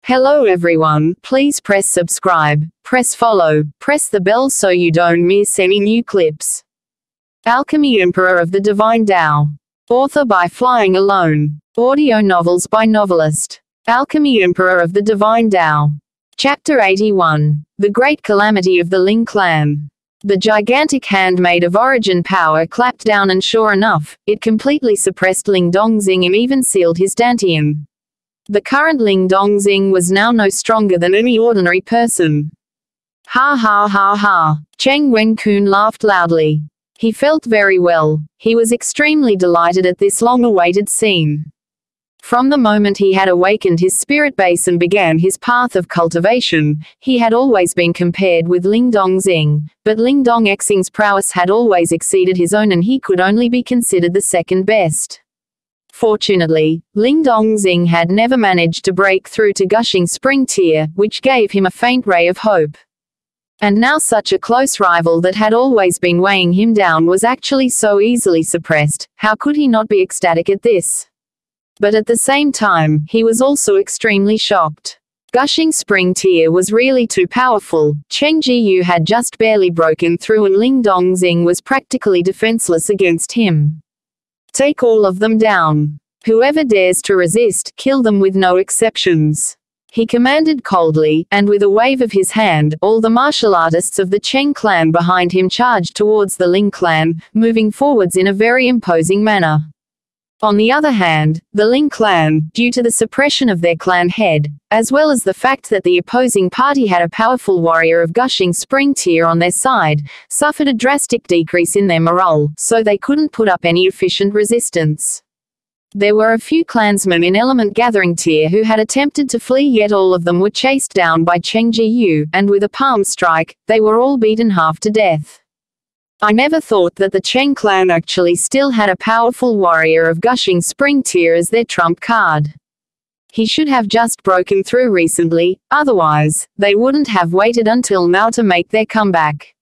Hello everyone, please press subscribe, press follow, press the bell so you don't miss any new clips. Alchemy Emperor of the Divine Tao. Author by Flying Alone. Audio novels by Novelist. Alchemy Emperor of the Divine Tao. Chapter 81. The Great Calamity of the Ling Clan. The gigantic handmaid of origin power clapped down, and sure enough, it completely suppressed Ling Dongxing and even sealed his dantian. The current Ling Dongxing was now no stronger than any ordinary person. Ha ha ha ha. Cheng Wenkun laughed loudly. He felt very well. He was extremely delighted at this long-awaited scene. From the moment he had awakened his spirit base and began his path of cultivation, he had always been compared with Ling Dongxing, but Ling Dongxing's prowess had always exceeded his own, and he could only be considered the second best. Fortunately, Ling Dongxing had never managed to break through to gushing spring tier, which gave him a faint ray of hope. And now such a close rival that had always been weighing him down was actually so easily suppressed. How could he not be ecstatic at this? But at the same time, he was also extremely shocked. Gushing spring tier was really too powerful. Cheng Jiyu had just barely broken through, and Ling Dongxing was practically defenseless against him. Take all of them down. Whoever dares to resist, kill them with no exceptions. He commanded coldly, and with a wave of his hand, all the martial artists of the Cheng clan behind him charged towards the Ling clan, moving forwards in a very imposing manner. On the other hand, the Ling clan, due to the suppression of their clan head, as well as the fact that the opposing party had a powerful warrior of gushing spring tier on their side, suffered a drastic decrease in their morale, so they couldn't put up any efficient resistance. There were a few clansmen in element gathering tier who had attempted to flee, yet all of them were chased down by Cheng Jiyu, and with a palm strike, they were all beaten half to death. I never thought that the Cheng clan actually still had a powerful warrior of gushing spring tier as their trump card. He should have just broken through recently, otherwise, they wouldn't have waited until now to make their comeback.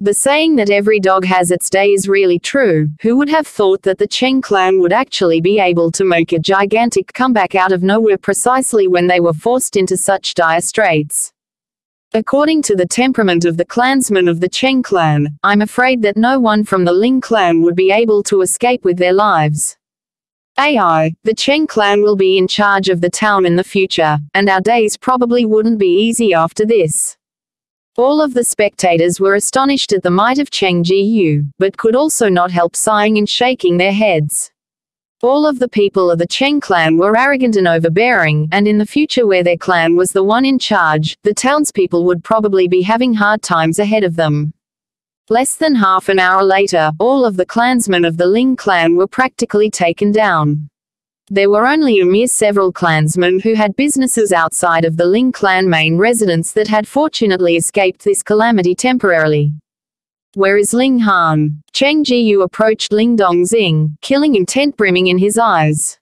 The saying that every dog has its day is really true. Who would have thought that the Cheng clan would actually be able to make a gigantic comeback out of nowhere precisely when they were forced into such dire straits? According to the temperament of the clansmen of the Cheng clan, I'm afraid that no one from the Ling clan would be able to escape with their lives. The Cheng clan will be in charge of the town in the future, and our days probably wouldn't be easy after this. All of the spectators were astonished at the might of Cheng Jiyu, but could also not help sighing and shaking their heads. All of the people of the Cheng clan were arrogant and overbearing, and in the future where their clan was the one in charge, the townspeople would probably be having hard times ahead of them. Less than half an hour later, all of the clansmen of the Ling clan were practically taken down. There were only a mere several clansmen who had businesses outside of the Ling clan main residence that had fortunately escaped this calamity temporarily. Where is Ling Han? Cheng Jiyu approached Ling Dongxing, killing intent brimming in his eyes.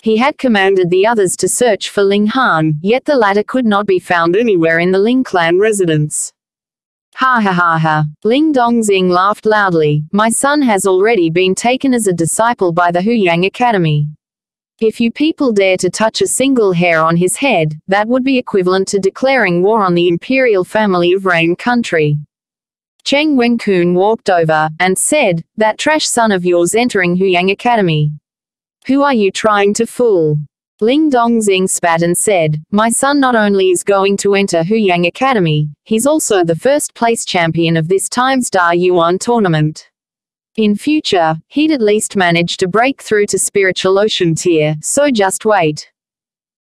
He had commanded the others to search for Ling Han, yet the latter could not be found anywhere in the Ling clan residence. Ha ha ha ha. Ling Dongxing laughed loudly. My son has already been taken as a disciple by the Huyang Academy. If you people dare to touch a single hair on his head, that would be equivalent to declaring war on the imperial family of Rain country. Cheng Wenkun walked over, and said, that trash son of yours entering Huyang Academy. Who are you trying to fool? Ling Dongxing spat and said, my son not only is going to enter Huyang Academy, he's also the first place champion of this time's Da Yuan tournament. In future, he'd at least manage to break through to spiritual ocean tier, so just wait.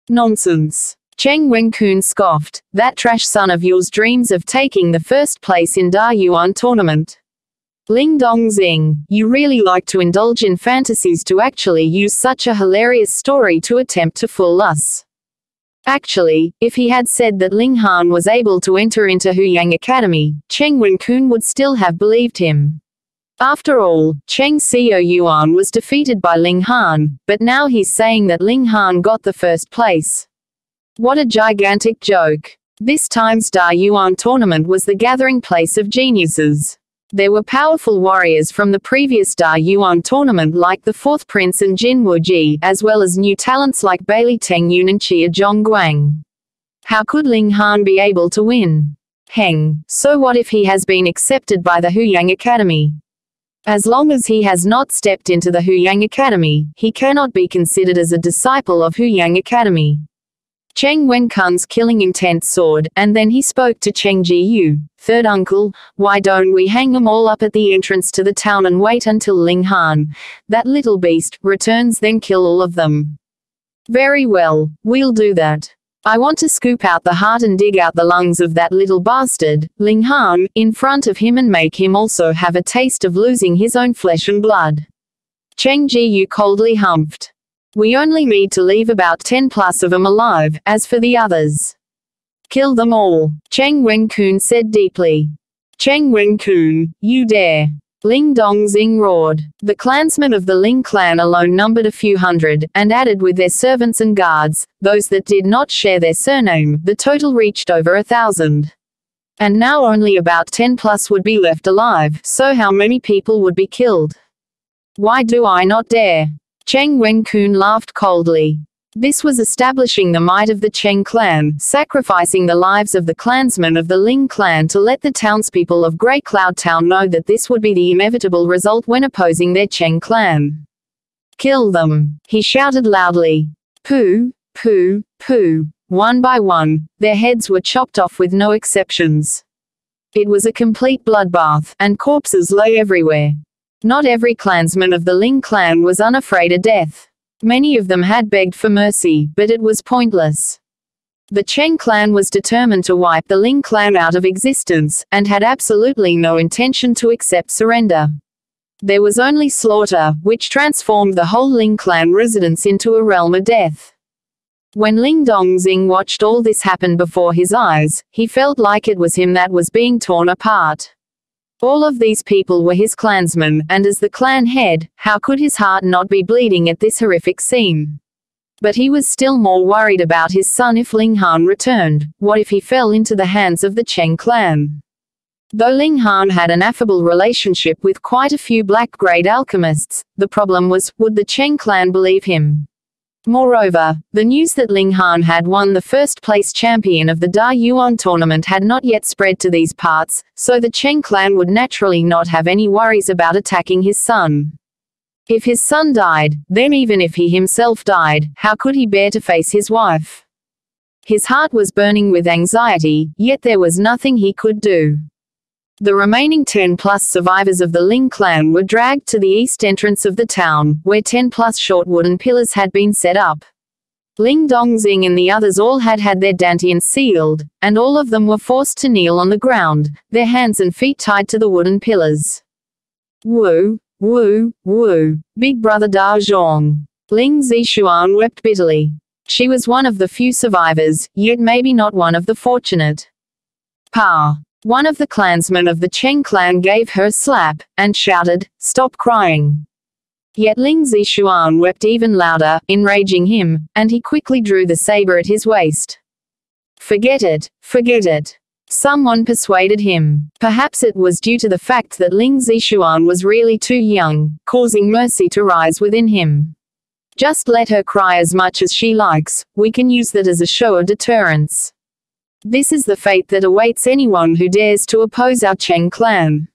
Nonsense. Cheng Wenkun scoffed, that trash son of yours dreams of taking the first place in Da Yuan tournament. Ling Dongxing, you really like to indulge in fantasies to actually use such a hilarious story to attempt to fool us. Actually, if he had said that Ling Han was able to enter into Huyang Academy, Cheng Wenkun would still have believed him. After all, Cheng Xiao Yuan was defeated by Ling Han, but now he's saying that Ling Han got the first place. What a gigantic joke. This time's Da Yuan tournament was the gathering place of geniuses. There were powerful warriors from the previous Da Yuan tournament like the Fourth Prince and Jin Wuji, as well as new talents like Bailey Tengyun and Chia Zhongguang. How could Ling Han be able to win? Heng, so what if he has been accepted by the Huyang Academy? As long as he has not stepped into the Huyang Academy, he cannot be considered as a disciple of Huyang Academy. Cheng Wenkun's killing intent soared, and then he spoke to Cheng Jiyu, third uncle, why don't we hang them all up at the entrance to the town and wait until Ling Han, that little beast, returns, then kill all of them? Very well, we'll do that. I want to scoop out the heart and dig out the lungs of that little bastard, Ling Han, in front of him and make him also have a taste of losing his own flesh and blood. Cheng Jiyu coldly humphed. We only need to leave about 10 plus of them alive, as for the others. Kill them all, Cheng Wenkun said deeply. Cheng Wenkun, you dare. Ling Dongxing roared. The clansmen of the Ling clan alone numbered a few hundred, and added with their servants and guards, those that did not share their surname, the total reached over 1,000. And now only about 10 plus would be left alive, so how many people would be killed? Why do I not dare? Cheng Wenkun laughed coldly. This was establishing the might of the Cheng clan, sacrificing the lives of the clansmen of the Ling clan to let the townspeople of Grey Cloud Town know that this would be the inevitable result when opposing their Cheng clan. Kill them, he shouted loudly. Pooh, pooh, pooh. One by one, their heads were chopped off with no exceptions. It was a complete bloodbath, and corpses lay everywhere. Not every clansman of the Ling clan was unafraid of death. Many of them had begged for mercy, but it was pointless. The Cheng clan was determined to wipe the Ling clan out of existence, and had absolutely no intention to accept surrender. There was only slaughter, which transformed the whole Ling clan residence into a realm of death. When Ling Dongxing watched all this happen before his eyes, he felt like it was him that was being torn apart. All of these people were his clansmen, and as the clan head, how could his heart not be bleeding at this horrific scene? But he was still more worried about his son if Ling Han returned. What if he fell into the hands of the Cheng clan? Though Ling Han had an affable relationship with quite a few black-grade alchemists, the problem was, would the Cheng clan believe him? Moreover, the news that Ling Han had won the first-place champion of the Da Yuan tournament had not yet spread to these parts, so the Cheng clan would naturally not have any worries about attacking his son. If his son died, then even if he himself died, how could he bear to face his wife? His heart was burning with anxiety, yet there was nothing he could do. The remaining 10-plus survivors of the Ling clan were dragged to the east entrance of the town, where 10-plus short wooden pillars had been set up. Ling Dongxing and the others all had their dantians sealed, and all of them were forced to kneel on the ground, their hands and feet tied to the wooden pillars. Woo, woo, woo, big brother Da Zhong. Ling Zixuan wept bitterly. She was one of the few survivors, yet maybe not one of the fortunate. Pa. One of the clansmen of the Cheng clan gave her a slap, and shouted, "Stop crying." Yet Ling Zixuan wept even louder, enraging him, and he quickly drew the saber at his waist. Forget it, forget it. Someone persuaded him. Perhaps it was due to the fact that Ling Zixuan was really too young, causing mercy to rise within him. Just let her cry as much as she likes, we can use that as a show of deterrence. This is the fate that awaits anyone who dares to oppose our Cheng clan.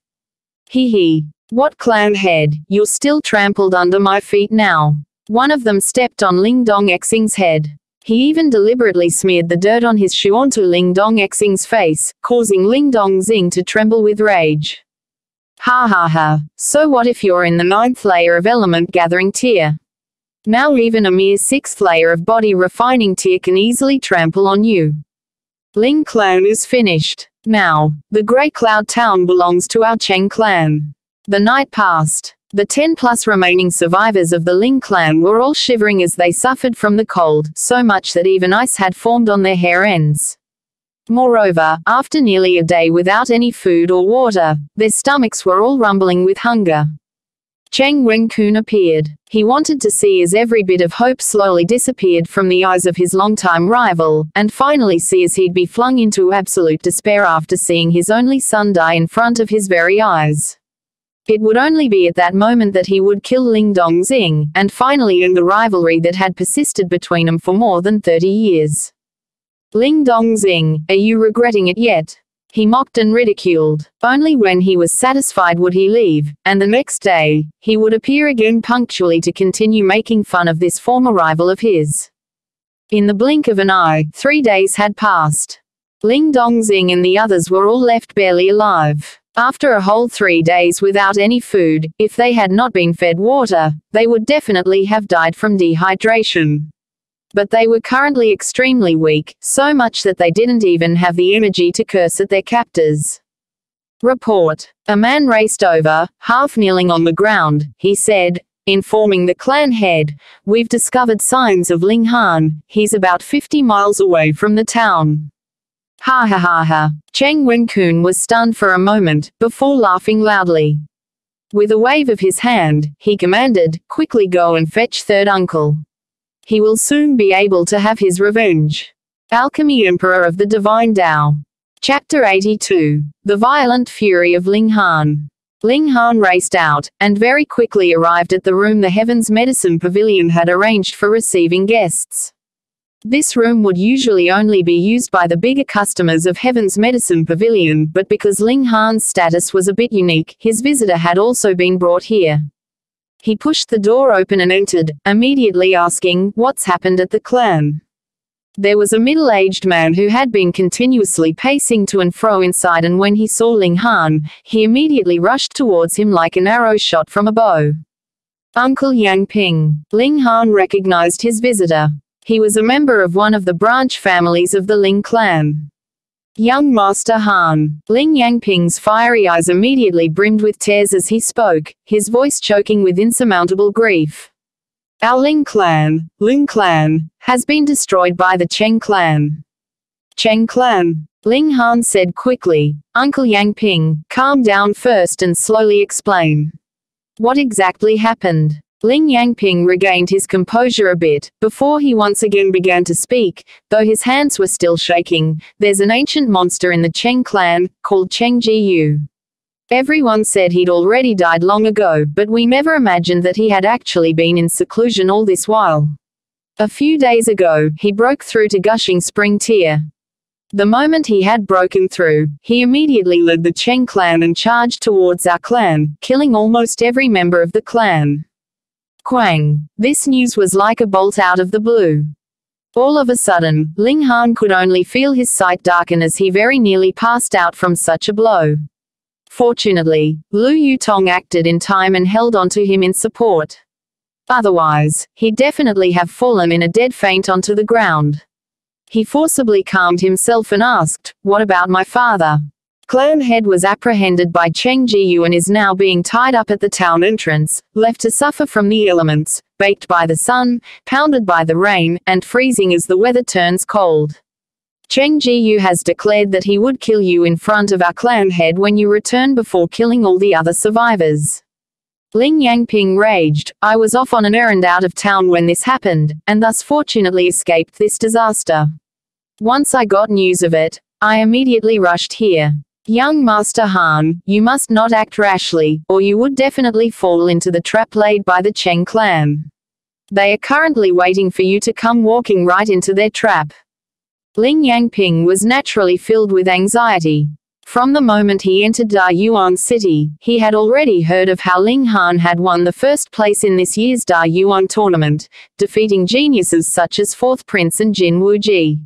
Hee hee. What clan head, you're still trampled under my feet now. One of them stepped on Ling Dongxing's head. He even deliberately smeared the dirt on his shoe onto Ling Dongxing's face, causing Ling Dongxing to tremble with rage. Ha ha ha. So what if you're in the 9th layer of element gathering tier? Now even a mere 6th layer of body refining tier can easily trample on you. Ling clan is finished. Now, the Grey Cloud Town belongs to our Cheng clan. The night passed. The 10-plus remaining survivors of the Ling clan were all shivering as they suffered from the cold, so much that even ice had formed on their hair ends. Moreover, after nearly a day without any food or water, their stomachs were all rumbling with hunger. Cheng Wenkun appeared. He wanted to see as every bit of hope slowly disappeared from the eyes of his longtime rival, and finally see as he'd be flung into absolute despair after seeing his only son die in front of his very eyes. It would only be at that moment that he would kill Ling Dongxing, and finally end the rivalry that had persisted between them for more than 30 years. Ling Dongxing, are you regretting it yet? He mocked and ridiculed. Only when he was satisfied would he leave, and the next day, he would appear again punctually to continue making fun of this former rival of his. In the blink of an eye, 3 days had passed. Ling Dongxing and the others were all left barely alive. After a whole 3 days without any food, if they had not been fed water, they would definitely have died from dehydration. But they were currently extremely weak, so much that they didn't even have the energy to curse at their captors. Report. A man raced over, half kneeling on the ground. He said, informing the clan head, we've discovered signs of Ling Han. He's about 50 miles away from the town. Ha ha ha ha. Cheng Wenkun was stunned for a moment, before laughing loudly. With a wave of his hand, he commanded, quickly go and fetch third uncle. He will soon be able to have his revenge. Alchemy Emperor of the Divine Tao. Chapter 82. The Violent Fury of Ling Han. Ling Han raced out, and very quickly arrived at the room the Heaven's Medicine Pavilion had arranged for receiving guests. This room would usually only be used by the bigger customers of Heaven's Medicine Pavilion, but because Ling Han's status was a bit unique, his visitor had also been brought here. He pushed the door open and entered, immediately asking, what's happened at the clan? There was a middle-aged man who had been continuously pacing to and fro inside, and when he saw Ling Han, he immediately rushed towards him like an arrow shot from a bow. Uncle Yang Ping. Ling Han recognized his visitor. He was a member of one of the branch families of the Ling clan. Young Master Han. Ling Yangping's fiery eyes immediately brimmed with tears as he spoke, his voice choking with insurmountable grief. Our Ling clan, has been destroyed by the Cheng clan. Cheng clan. Ling Han said quickly. Uncle Yangping, calm down first and slowly explain. What exactly happened? Ling Yangping regained his composure a bit, before he once again began to speak, though his hands were still shaking. There's an ancient monster in the Cheng clan, called Cheng Jiyu. Everyone said he'd already died long ago, but we never imagined that he had actually been in seclusion all this while. A few days ago, he broke through to Gushing Spring Tier. The moment he had broken through, he immediately led the Cheng clan and charged towards our clan, killing almost every member of the clan. Quang. This news was like a bolt out of the blue. All of a sudden, Ling Han could only feel his sight darken as he very nearly passed out from such a blow. Fortunately, Lu Yutong acted in time and held onto him in support. Otherwise, he'd definitely have fallen in a dead faint onto the ground. He forcibly calmed himself and asked, what about my father? Clan head was apprehended by Cheng Jiyu and is now being tied up at the town entrance, left to suffer from the elements, baked by the sun, pounded by the rain, and freezing as the weather turns cold. Cheng Jiyu has declared that he would kill you in front of our clan head when you return before killing all the other survivors. Ling Yangping raged. I was off on an errand out of town when this happened, and thus fortunately escaped this disaster. Once I got news of it, I immediately rushed here. Young Master Han, you must not act rashly, or you would definitely fall into the trap laid by the Cheng clan. They are currently waiting for you to come walking right into their trap. Ling Yangping was naturally filled with anxiety. From the moment he entered Dayuan City, he had already heard of how Ling Han had won the first place in this year's Dayuan tournament, defeating geniuses such as Fourth Prince and Jin Wuji.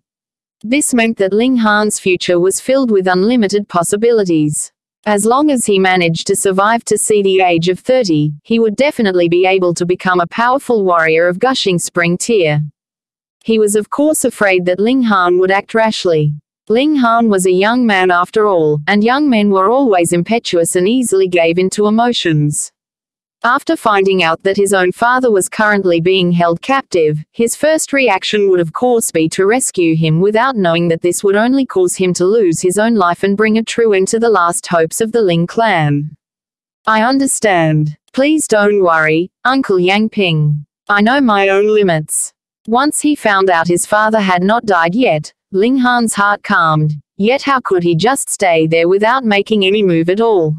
This meant that Ling Han's future was filled with unlimited possibilities. As long as he managed to survive to see the age of 30, he would definitely be able to become a powerful warrior of Gushing Spring Tier. He was of course afraid that Ling Han would act rashly. Ling Han was a young man after all, and young men were always impetuous and easily gave into emotions. After finding out that his own father was currently being held captive, his first reaction would of course be to rescue him without knowing that this would only cause him to lose his own life and bring a true end to the last hopes of the Ling clan. I understand. Please don't worry, Uncle Yangping. I know my own limits. Once he found out his father had not died yet, Ling Han's heart calmed, yet how could he just stay there without making any move at all?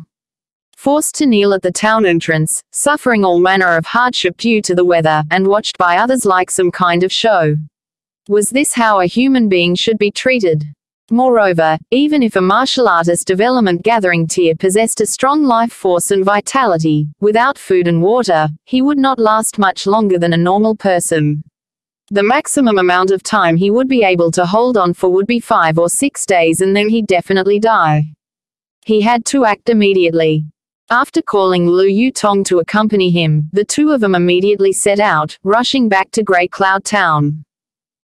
Forced to kneel at the town entrance, suffering all manner of hardship due to the weather, and watched by others like some kind of show. Was this how a human being should be treated? Moreover, even if a martial artist development gathering tier possessed a strong life force and vitality, without food and water, he would not last much longer than a normal person. The maximum amount of time he would be able to hold on for would be 5 or 6 days, and then he'd definitely die. He had to act immediately. After calling Lu Yutong to accompany him, the two of them immediately set out, rushing back to Grey Cloud Town.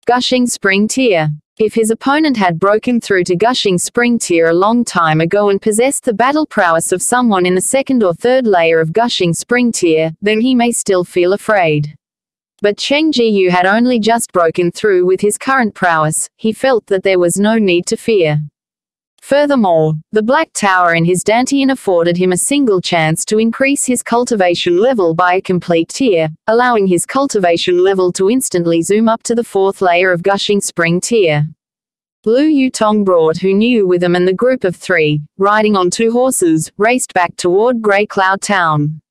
Gushing Spring Tier. If his opponent had broken through to Gushing Spring Tier a long time ago and possessed the battle prowess of someone in the second or third layer of Gushing Spring Tier, then he may still feel afraid. But Cheng Jiyu had only just broken through with his current prowess. He felt that there was no need to fear. Furthermore, the Black Tower in his Dantian afforded him a single chance to increase his cultivation level by a complete tier, allowing his cultivation level to instantly zoom up to the 4th layer of Gushing Spring Tier. Lu Yutong brought Hu Niu with him, and the group of 3, riding on 2 horses, raced back toward Grey Cloud Town.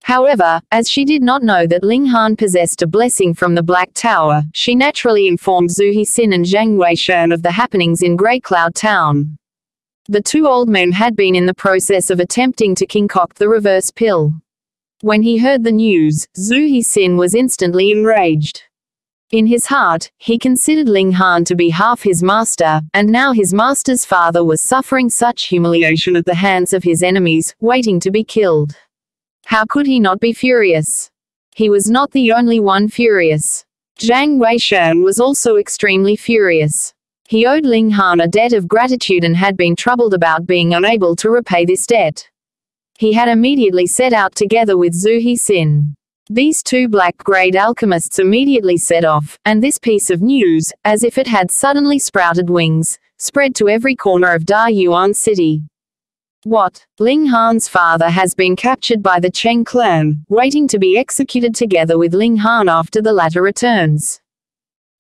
However, as she did not know that Ling Han possessed a blessing from the Black Tower, she naturally informed Zhu Hixin and Zhang Weishan of the happenings in Grey Cloud Town. The 2 old men had been in the process of attempting to concoct the reverse pill. When he heard the news, Zhu Hixin was instantly enraged. In his heart, he considered Ling Han to be half his master, and now his master's father was suffering such humiliation at the hands of his enemies, waiting to be killed. How could he not be furious? He was not the only one furious. Zhang Weishan was also extremely furious. He owed Ling Han a debt of gratitude and had been troubled about being unable to repay this debt. He had immediately set out together with Zhu Hixin. These 2 black-grade alchemists immediately set off, and this piece of news, as if it had suddenly sprouted wings, spread to every corner of Da Yuan City. What? Ling Han's father has been captured by the Cheng clan, waiting to be executed together with Ling Han after the latter returns.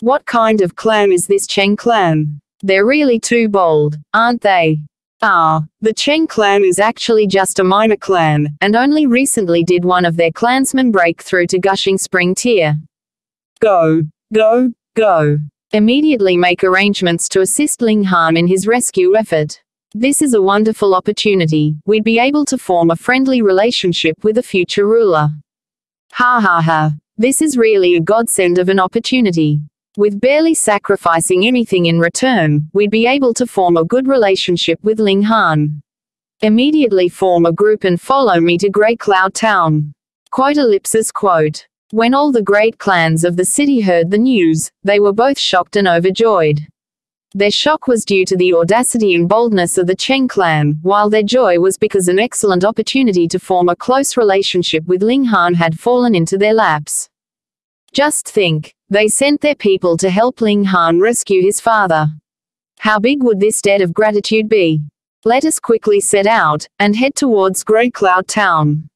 What kind of clan is this Cheng clan? They're really too bold, aren't they? The Cheng clan is actually just a minor clan, and only recently did one of their clansmen break through to Gushing Spring Tier. Go, go, go. Immediately make arrangements to assist Ling Han in his rescue effort. This is a wonderful opportunity. We'd be able to form a friendly relationship with a future ruler. Ha ha ha. This is really a godsend of an opportunity. With barely sacrificing anything in return, we'd be able to form a good relationship with Ling Han. Immediately form a group and follow me to Grey Cloud Town. Quote ellipsis quote. When all the great clans of the city heard the news, they were both shocked and overjoyed. Their shock was due to the audacity and boldness of the Cheng clan, while their joy was because an excellent opportunity to form a close relationship with Ling Han had fallen into their laps. Just think, they sent their people to help Ling Han rescue his father. How big would this debt of gratitude be? Let us quickly set out, and head towards Grey Cloud Town.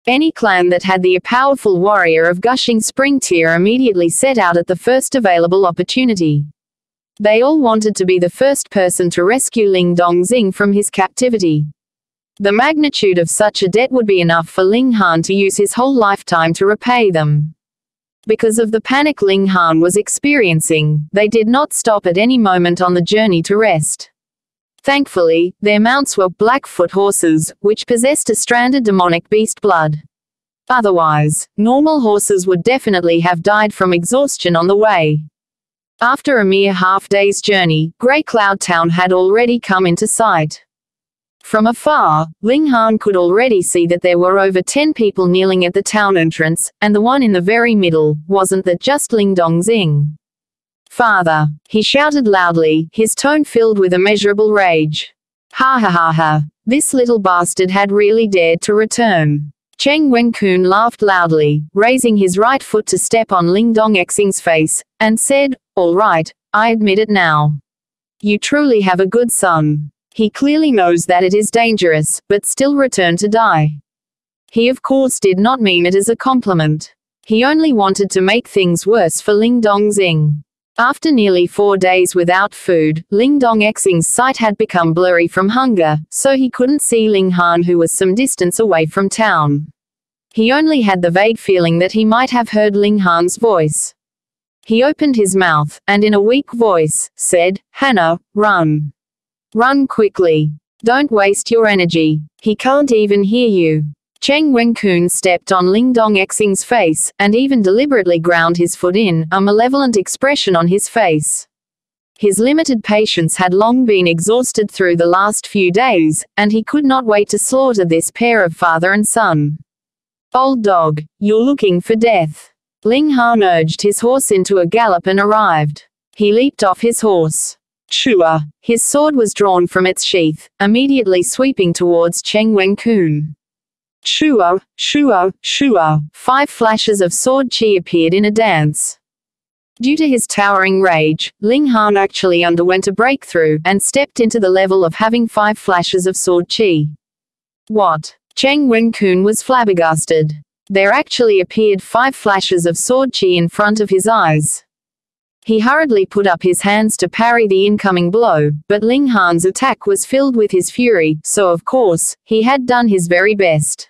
Any clan that had the powerful warrior of Gushing Spring Tier immediately set out at the first available opportunity. They all wanted to be the first person to rescue Ling Dongxing from his captivity. The magnitude of such a debt would be enough for Ling Han to use his whole lifetime to repay them. Because of the panic Ling Han was experiencing, they did not stop at any moment on the journey to rest. Thankfully, their mounts were Blackfoot horses, which possessed a stranded demonic beast blood. Otherwise, normal horses would definitely have died from exhaustion on the way. After a mere half-day's journey, Grey Cloud Town had already come into sight. From afar, Ling Han could already see that there were over 10 people kneeling at the town entrance, and the one in the very middle, wasn't that just Ling Dongxing? Father! He shouted loudly, his tone filled with immeasurable rage. Ha ha ha ha! This little bastard had really dared to return. Cheng Wenkun laughed loudly, raising his right foot to step on Ling Dongxing's face, and said, "All right, I admit it now. You truly have a good son. He clearly knows that it is dangerous, but still returned to die." He of course did not mean it as a compliment. He only wanted to make things worse for Ling Dongxing. After nearly 4 days without food, Ling Dongxing's sight had become blurry from hunger, so he couldn't see Ling Han, who was some distance away from town. He only had the vague feeling that he might have heard Ling Han's voice. He opened his mouth, and in a weak voice, said, Hannah, run. Run quickly. Don't waste your energy. He can't even hear you. Cheng Wenkun stepped on Ling Dongxing's face, and even deliberately ground his foot in, a malevolent expression on his face. His limited patience had long been exhausted through the last few days, and he could not wait to slaughter this pair of father and son. Old dog, you're looking for death. Ling Han urged his horse into a gallop and arrived. He leaped off his horse. Shua. His sword was drawn from its sheath, immediately sweeping towards Cheng Wenkun. Shua, shua, shua. 5 flashes of sword chi appeared in a dance. Due to his towering rage, Ling Han actually underwent a breakthrough and stepped into the level of having 5 flashes of sword chi. What? Cheng Wenkun was flabbergasted. There actually appeared 5 flashes of sword chi in front of his eyes. He hurriedly put up his hands to parry the incoming blow, but Ling Han's attack was filled with his fury, so of course, he had done his very best.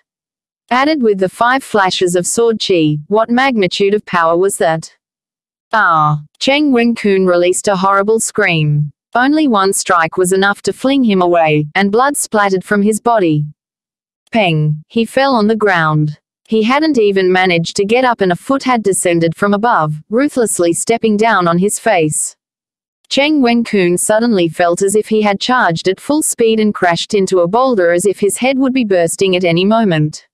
Added with the 5 flashes of sword chi, what magnitude of power was that? Ah! Cheng Wenkun released a horrible scream. Only one strike was enough to fling him away, and blood splattered from his body. Peng! He fell on the ground. He hadn't even managed to get up and a foot had descended from above, ruthlessly stepping down on his face. Cheng Wenkun suddenly felt as if he had charged at full speed and crashed into a boulder as if his head would be bursting at any moment.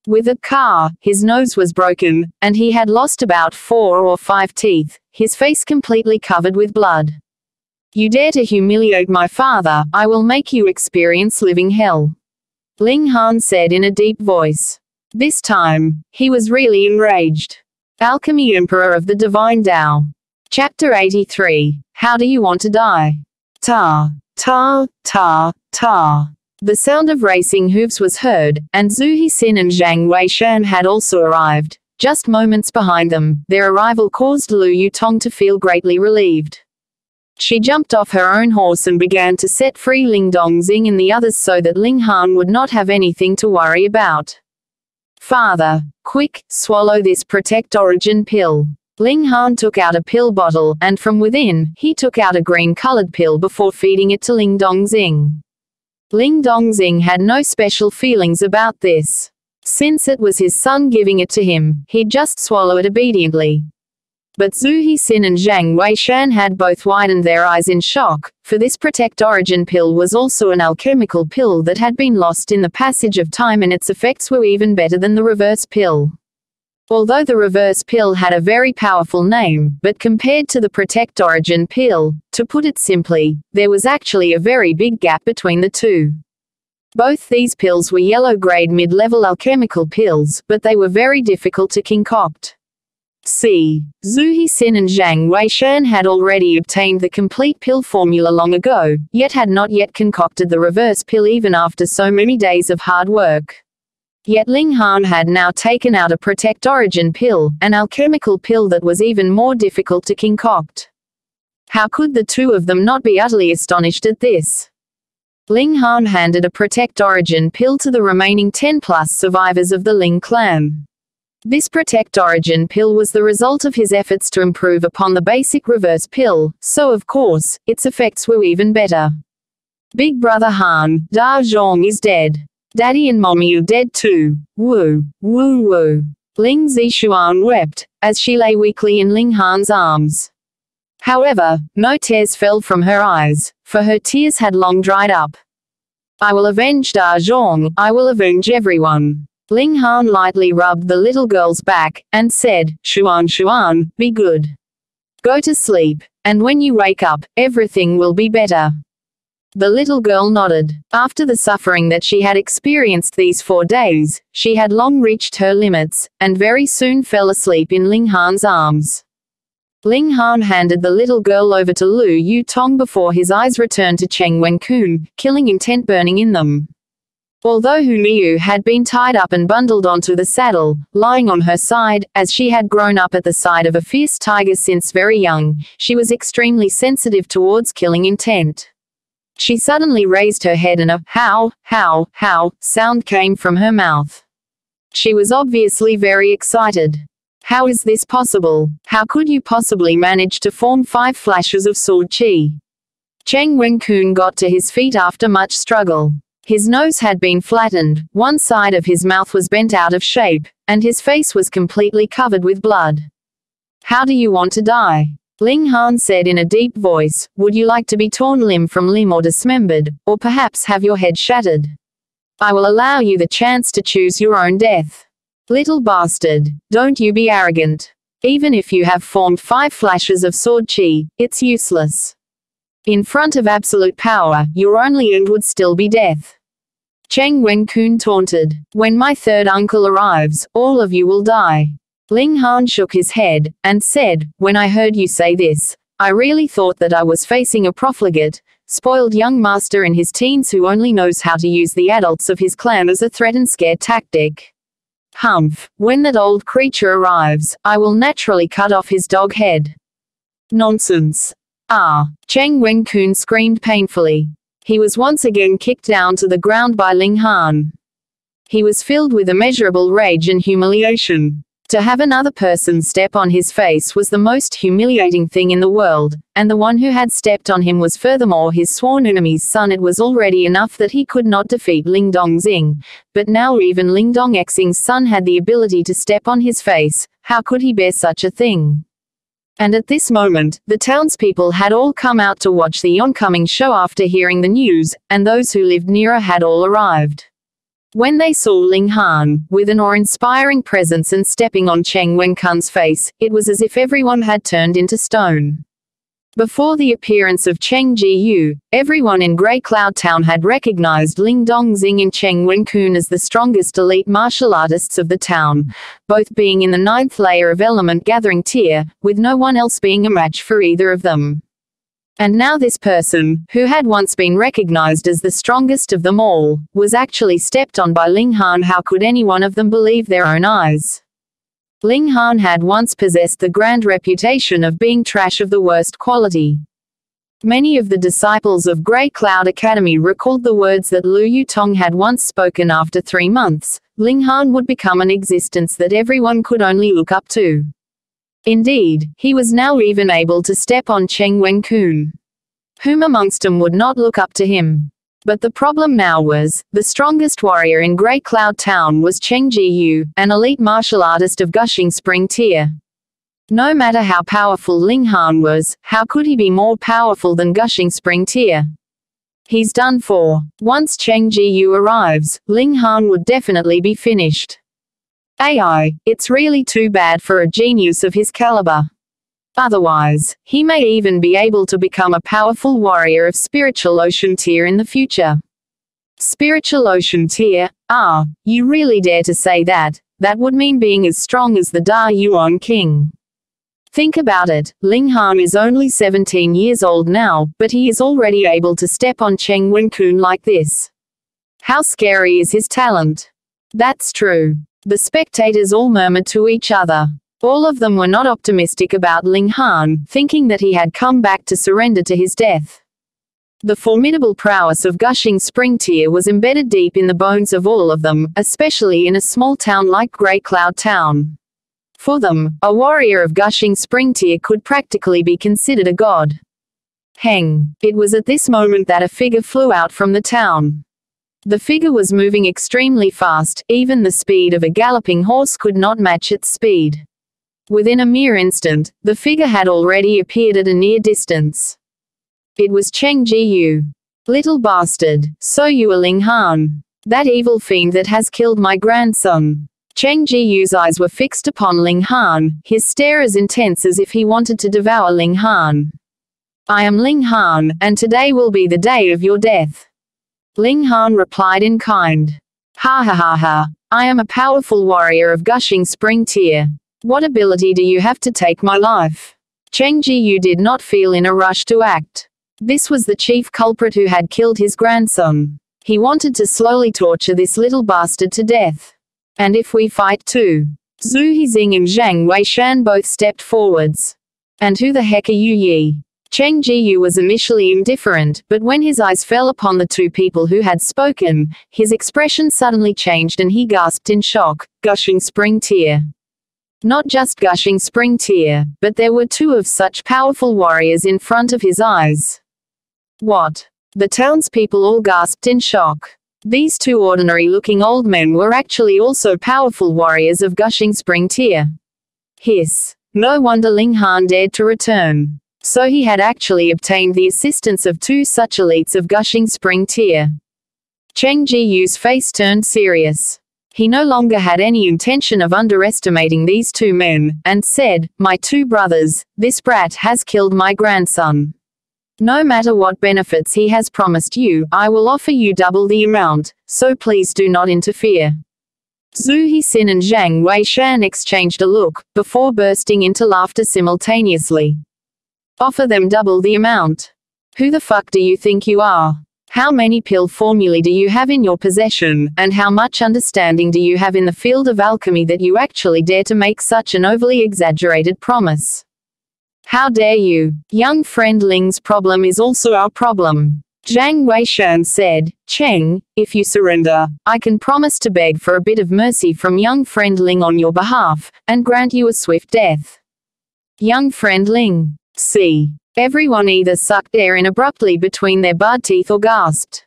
With a car, his nose was broken, and he had lost about 4 or 5 teeth, his face completely covered with blood. You dare to humiliate my father, I will make you experience living hell. Ling Han said in a deep voice. This time, he was really enraged. Alchemy Emperor of the Divine Tao. Chapter 83. How do you want to die? Ta, ta, ta, ta. The sound of racing hooves was heard, and Zhu Hixin and Zhang Weishan had also arrived. Just moments behind them, their arrival caused Lu Yutong to feel greatly relieved. She jumped off her own horse and began to set free Ling Dongxing and the others so that Ling Han would not have anything to worry about. Father, quick, swallow this Protect Origin pill. Ling Han took out a pill bottle, and from within, he took out a green-colored pill before feeding it to Ling Dongxing. Ling Dongxing had no special feelings about this. Since it was his son giving it to him, he'd just swallow it obediently. But Zhu Hixin and Zhang Weishan had both widened their eyes in shock, for this Protect Origin pill was also an alchemical pill that had been lost in the passage of time, and its effects were even better than the reverse pill. Although the reverse pill had a very powerful name, but compared to the Protect Origin pill, to put it simply, there was actually a very big gap between the two. Both these pills were yellow-grade mid-level alchemical pills, but they were very difficult to concoct. See, Zhu Hixin and Zhang Weishan had already obtained the complete pill formula long ago, yet had not yet concocted the reverse pill even after so many days of hard work. Yet Ling Han had now taken out a Protect Origin pill, an alchemical pill that was even more difficult to concoct. How could the two of them not be utterly astonished at this? Ling Han handed a Protect Origin pill to the remaining 10+ survivors of the Ling clan. This Protect Origin pill was the result of his efforts to improve upon the basic reverse pill, so of course, its effects were even better. Big brother Han, Da Zhong is dead. Daddy and Mommy are dead too. Woo, woo woo. Ling Zixuan wept, as she lay weakly in Ling Han's arms. However, no tears fell from her eyes, for her tears had long dried up. I will avenge Da Zhong, I will avenge everyone. Ling Han lightly rubbed the little girl's back, and said, Xuanhuan, be good. Go to sleep, and when you wake up, everything will be better. The little girl nodded. After the suffering that she had experienced these 4 days, she had long reached her limits, and very soon fell asleep in Ling Han's arms. Ling Han handed the little girl over to Lu Yutong before his eyes returned to Cheng Wenkun, killing intent burning in them. Although Hu Niu had been tied up and bundled onto the saddle, lying on her side, as she had grown up at the side of a fierce tiger since very young, she was extremely sensitive towards killing intent. She suddenly raised her head and a "how, how, how" sound came from her mouth. She was obviously very excited. How is this possible? How could you possibly manage to form 5 flashes of sword chi? Cheng Wenkun got to his feet after much struggle. His nose had been flattened, one side of his mouth was bent out of shape, and his face was completely covered with blood. How do you want to die? Ling Han said in a deep voice, would you like to be torn limb from limb or dismembered, or perhaps have your head shattered? I will allow you the chance to choose your own death. Little bastard, don't you be arrogant. Even if you have formed 5 flashes of sword chi, it's useless. In front of absolute power, your only end would still be death. Cheng Wenkun taunted. When my third uncle arrives, all of you will die. Ling Han shook his head, and said, when I heard you say this, I really thought that I was facing a profligate, spoiled young master in his teens who only knows how to use the adults of his clan as a threat and scare tactic. Humph, when that old creature arrives, I will naturally cut off his dog head. Nonsense. Ah! Cheng Wenkun screamed painfully. He was once again kicked down to the ground by Ling Han. He was filled with immeasurable rage and humiliation. To have another person step on his face was the most humiliating thing in the world, and the one who had stepped on him was furthermore his sworn enemy's son. It was already enough that he could not defeat Ling Dongxing, but now even Ling Dongxing's son had the ability to step on his face. How could he bear such a thing? And at this moment, the townspeople had all come out to watch the oncoming show after hearing the news, and those who lived nearer had all arrived. When they saw Ling Han, with an awe-inspiring presence and stepping on Cheng Wenkun's face, it was as if everyone had turned into stone. Before the appearance of Cheng Ji-yu, everyone in Grey Cloud Town had recognized Ling Dongxing and Cheng Wenkun as the strongest elite martial artists of the town, both being in the 9th layer of element gathering tier, with no one else being a match for either of them. And now this person, who had once been recognized as the strongest of them all, was actually stepped on by Ling Han. How could any one of them believe their own eyes? Ling Han had once possessed the grand reputation of being trash of the worst quality. Many of the disciples of Grey Cloud Academy recalled the words that Lu Yutong had once spoken. After 3 months, Ling Han would become an existence that everyone could only look up to. Indeed, he was now even able to step on Cheng Wenkun. Whom amongst them would not look up to him? But the problem now was, the strongest warrior in Grey Cloud Town was Cheng Ji-yu, an elite martial artist of Gushing Spring tier. No matter how powerful Ling Han was, how could he be more powerful than Gushing Spring tier? He's done for. Once Cheng Ji-yu arrives, Ling Han would definitely be finished. AI, it's really too bad for a genius of his caliber. Otherwise, he may even be able to become a powerful warrior of spiritual ocean tier in the future. Spiritual ocean tier? Ah, you really dare to say that? That would mean being as strong as the Da Yuan King. Think about it, Ling Han is only 17 years old now, but he is already able to step on Cheng Wenkun like this. How scary is his talent? That's true. The spectators all murmured to each other. All of them were not optimistic about Ling Han, thinking that he had come back to surrender to his death. The formidable prowess of Gushing Spring tier was embedded deep in the bones of all of them, especially in a small town like Grey Cloud Town. For them, a warrior of Gushing Spring tier could practically be considered a god. Heng. It was at this moment that a figure flew out from the town. The figure was moving extremely fast, even the speed of a galloping horse could not match its speed. Within a mere instant, the figure had already appeared at a near distance. It was Cheng Ji-yu. Little bastard, so you are Ling Han. That evil fiend that has killed my grandson. Cheng Ji-yu's eyes were fixed upon Ling Han, his stare as intense as if he wanted to devour Ling Han. I am Ling Han, and today will be the day of your death. Ling Han replied in kind. Ha ha ha ha. I am a powerful warrior of Gushing Spring tier. What ability do you have to take my life? Cheng Ji-yu did not feel in a rush to act. This was the chief culprit who had killed his grandson. He wanted to slowly torture this little bastard to death. And if we fight too? Zhu Hizing and Zhang Weishan both stepped forwards. And who the heck are you ye? Cheng Ji-yu was initially indifferent, but when his eyes fell upon the two people who had spoken, his expression suddenly changed and he gasped in shock. Gushing Spring tier. Not just gushing spring tear, but there were two of such powerful warriors in front of his eyes. What? The townspeople all gasped in shock. These two ordinary-looking old men were actually also powerful warriors of gushing spring tear. Hiss. No wonder Ling Han dared to return. So he had actually obtained the assistance of two such elites of gushing spring tear. Cheng Jiyu's face turned serious. He no longer had any intention of underestimating these two men, and said, "My two brothers, this brat has killed my grandson. No matter what benefits he has promised you, I will offer you double the amount, so please do not interfere." Zhu Hixin and Zhang Weishan exchanged a look, before bursting into laughter simultaneously. Offer them double the amount. Who the fuck do you think you are? How many pill formulae do you have in your possession, and how much understanding do you have in the field of alchemy that you actually dare to make such an overly exaggerated promise? How dare you? Young friend Ling's problem is also our problem. Zhang Weishan said, "Cheng, if you surrender, I can promise to beg for a bit of mercy from young friend Ling on your behalf, and grant you a swift death." Young friend Ling. See. Everyone either sucked air in abruptly between their barred teeth or gasped.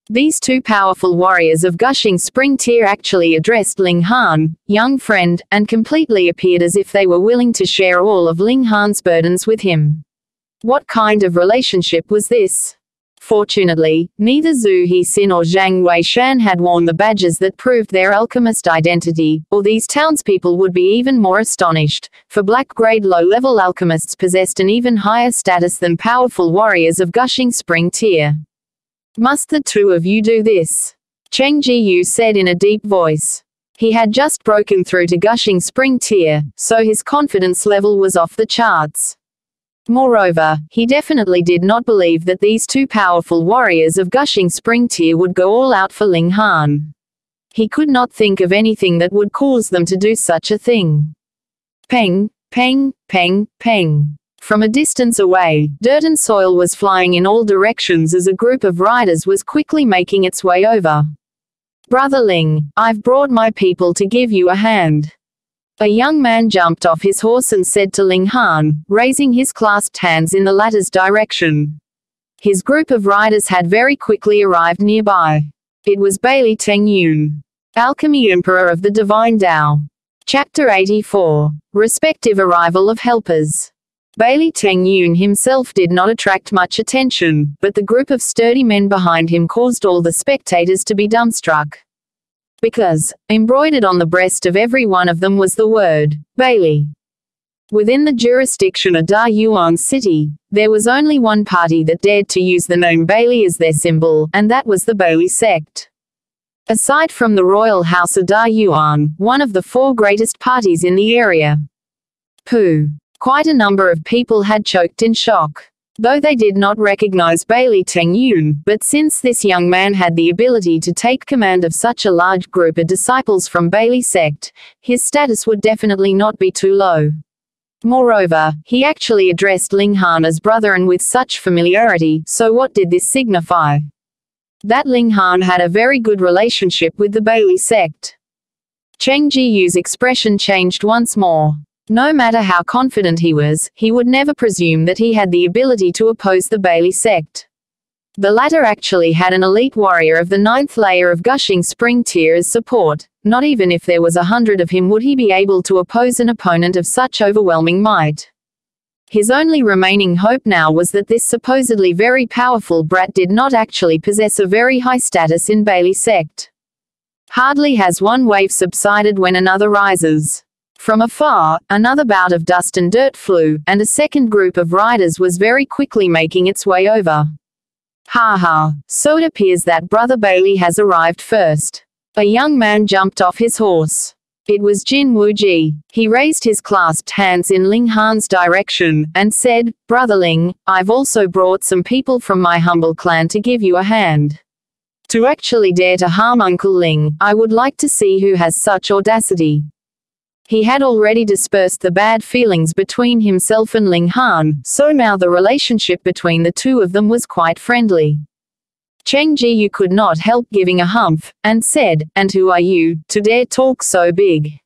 These two powerful warriors of gushing spring tear actually addressed Ling Han, young friend, and completely appeared as if they were willing to share all of Ling Han's burdens with him. What kind of relationship was this? Fortunately, neither Zhu Hixin or Zhang Weishan had worn the badges that proved their alchemist identity, or these townspeople would be even more astonished, for black-grade low-level alchemists possessed an even higher status than powerful warriors of gushing spring tear. Must the two of you do this? Cheng Jiyu said in a deep voice. He had just broken through to gushing spring tear, so his confidence level was off the charts. Moreover, he definitely did not believe that these two powerful warriors of gushing spring tear would go all out for Ling Han. He could not think of anything that would cause them to do such a thing. Peng, peng, peng, peng. From a distance away, dirt and soil was flying in all directions as a group of riders was quickly making its way over. "Brother Ling, I've brought my people to give you a hand." A young man jumped off his horse and said to Ling Han, raising his clasped hands in the latter's direction. His group of riders had very quickly arrived nearby. It was Bailey Tengyun, Alchemy Emperor of the Divine Tao. Chapter 84. Respective Arrival of Helpers. Bailey Tengyun himself did not attract much attention, but the group of sturdy men behind him caused all the spectators to be dumbstruck. Because, embroidered on the breast of every one of them was the word, Bailey. Within the jurisdiction of Dayuan City, there was only one party that dared to use the name Bailey as their symbol, and that was the Bailey sect. Aside from the royal house of Dayuan, one of the four greatest parties in the area. Pooh. Quite a number of people had choked in shock. Though they did not recognize Bailey Tengyun, but since this young man had the ability to take command of such a large group of disciples from Bailey sect, his status would definitely not be too low. Moreover, he actually addressed Ling Han as brother and with such familiarity, so what did this signify? That Ling Han had a very good relationship with the Bailey sect. Cheng Jiyu's expression changed once more. No matter how confident he was, he would never presume that he had the ability to oppose the Bailey sect. The latter actually had an elite warrior of the 9th layer of gushing spring tear as support. Not even if there was 100 of him would he be able to oppose an opponent of such overwhelming might. His only remaining hope now was that this supposedly very powerful brat did not actually possess a very high status in Bailey sect. Hardly has one wave subsided when another rises. From afar, another bout of dust and dirt flew, and a second group of riders was very quickly making its way over. Ha ha, so it appears that Brother Bailey has arrived first. A young man jumped off his horse. It was Jin Wuji. He raised his clasped hands in Ling Han's direction, and said, "Brother Ling, I've also brought some people from my humble clan to give you a hand. To actually dare to harm Uncle Ling, I would like to see who has such audacity." He had already dispersed the bad feelings between himself and Ling Han, so now the relationship between the two of them was quite friendly. Cheng Jiyu could not help giving a humph, and said, "And who are you, to dare talk so big?"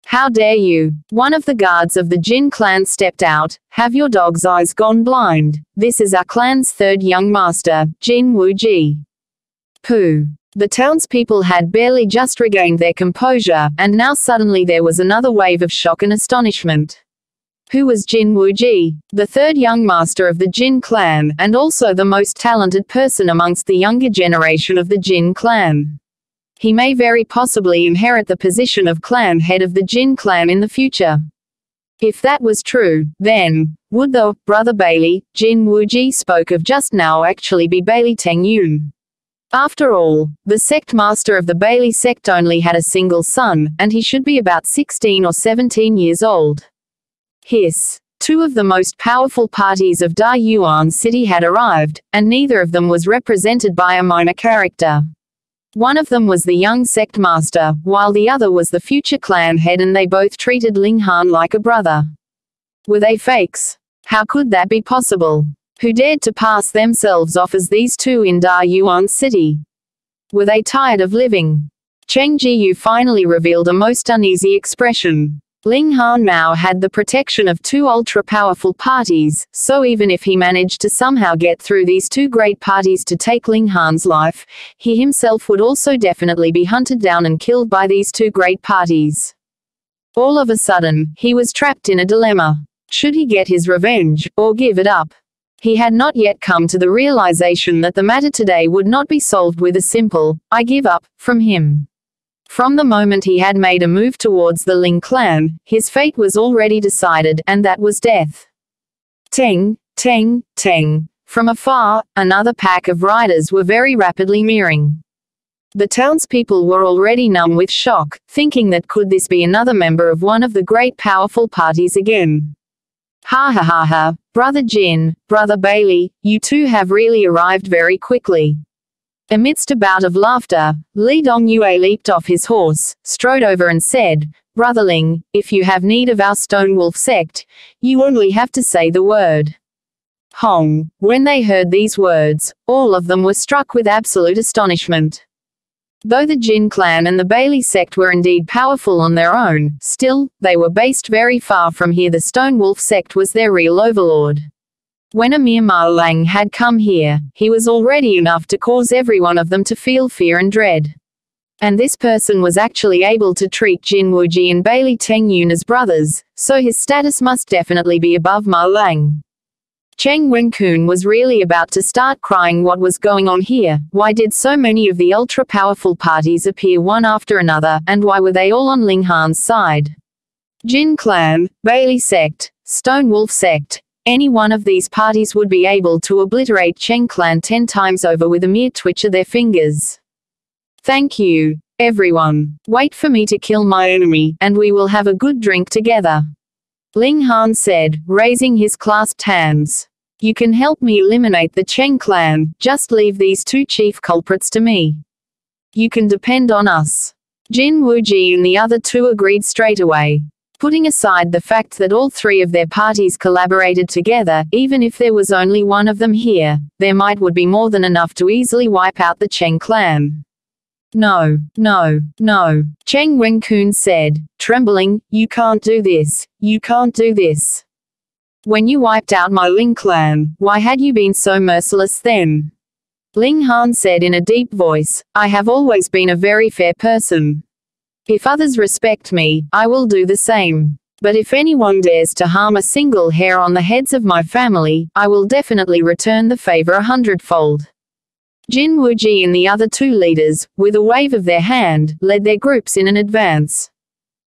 How dare you? One of the guards of the Jin clan stepped out. Have your dog's eyes gone blind? This is our clan's third young master, Jin Wuji. Pooh. The townspeople had barely just regained their composure, and now suddenly there was another wave of shock and astonishment. Who was Jin Wuji, the third young master of the Jin clan, and also the most talented person amongst the younger generation of the Jin clan? He may very possibly inherit the position of clan head of the Jin clan in the future. If that was true, then, would the brother Bailey, Jin Wuji spoke of just now actually be Bailey Tengyun? After all, the sect master of the Bailey sect only had a single son, and he should be about 16 or 17 years old. Hiss. Two of the most powerful parties of Da Yuan City had arrived, and neither of them was represented by a minor character. One of them was the young sect master, while the other was the future clan head, and they both treated Ling Han like a brother. Were they fakes? How could that be possible? Who dared to pass themselves off as these two in Da Yuan City? Were they tired of living? Cheng Jiyu finally revealed a most uneasy expression. Ling Han now had the protection of two ultra-powerful parties, so even if he managed to somehow get through these two great parties to take Ling Han's life, he himself would also definitely be hunted down and killed by these two great parties. All of a sudden, he was trapped in a dilemma. Should he get his revenge, or give it up? He had not yet come to the realization that the matter today would not be solved with a simple, "I give up," from him. From the moment he had made a move towards the Ling clan, his fate was already decided, and that was death. Teng, teng, teng. From afar, another pack of riders were very rapidly nearing. The townspeople were already numb with shock, thinking that could this be another member of one of the great powerful parties again? Ha ha ha ha, Brother Jin, Brother Bailey, you two have really arrived very quickly. Amidst a bout of laughter, Li Dongyue leaped off his horse, strode over and said, "Brother Ling, if you have need of our Stone Wolf sect, you only have to say the word." Hong. When they heard these words, all of them were struck with absolute astonishment. Though the Jin clan and the Bailey sect were indeed powerful on their own, still, they were based very far from here. The Stone Wolf sect was their real overlord. When Amir Ma Lang had come here, he was already enough to cause every one of them to feel fear and dread. And this person was actually able to treat Jin Wuji and Bailey Tengyun as brothers, so his status must definitely be above Ma Lang. Cheng Wenkun was really about to start crying. What was going on here? Why did so many of the ultra-powerful parties appear one after another, and why were they all on Ling Han's side? Jin clan, Bailey sect, Stone Wolf sect. Any one of these parties would be able to obliterate Cheng clan 10 times over with a mere twitch of their fingers. Thank you, everyone. Wait for me to kill my enemy, and we will have a good drink together. Ling Han said, raising his clasped hands. You can help me eliminate the Cheng clan, just leave these two chief culprits to me. You can depend on us. Jin Wuji and the other two agreed straight away. Putting aside the fact that all three of their parties collaborated together, even if there was only one of them here, their might would be more than enough to easily wipe out the Cheng clan. No, no, no, Cheng Wenkun said, trembling, you can't do this, you can't do this. When you wiped out my Ling clan, why had you been so merciless then? Ling Han said in a deep voice, I have always been a very fair person. If others respect me, I will do the same. But if anyone dares to harm a single hair on the heads of my family, I will definitely return the favor 100-fold. Jin Wuji and the other two leaders, with a wave of their hand, led their groups in an advance.